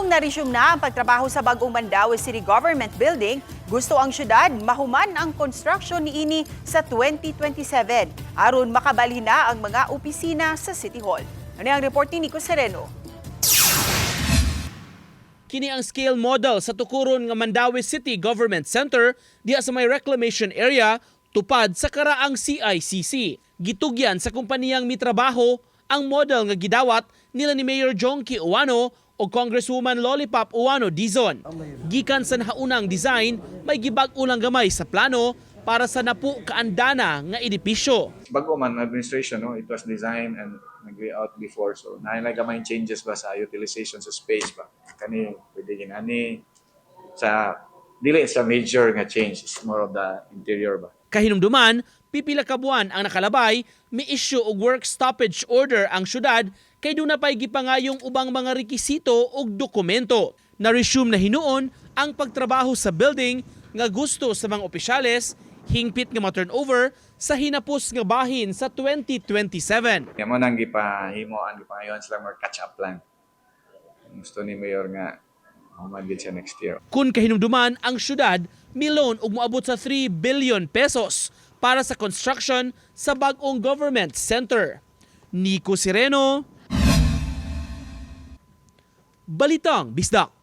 Ngayong na-resume na ang pagtrabaho sa bagong Mandaue City Government Building, gusto ang syudad mahuman ang construction niini sa 2027 aron makabali na ang mga opisina sa City Hall. Ano ang report ni Nico Sereno? Kini ang scale model sa tukuron nga Mandaue City Government Center diha sa may reclamation area tupad sa karaang CICC. Gitugyan sa kumpaniyang mitrabaho ang model nga gidawat nila ni Mayor Jonky Uwano o Congresswoman Lollipop Uwano Dizon. Gikan sa nahaunang design, may gibag-o lang gamay sa plano para sa napu kaandana nga edipisyo. Bago man administration, no, it was designed and nag-layout before. So, nailagay changes ba sa utilization sa space ba? Kani, pwede ginani. Sa, dili sa major nga change, it's more of the interior ba? Kahinumduman, pipila ka buwan ang nakalabay, may issue og work stoppage order ang syudad kay doon na pa'y gipangayong ubang mga rekisito o dokumento. Na-resume na hinuon ang pagtrabaho sa building nga gusto sa mga opisyales, hingpit nga ma-turnover sa hinapos nga bahin sa 2027. Kaya mo nang gipahimo ang gipangayon sila more catch up lang. Gusto ni Mayor nga humagid siya next year. Kung kahinumduman, ang syudad milon og moabot sa 3 billion pesos para sa construction sa bag-ong government center. Nico Sereno, Balitang Bisdak.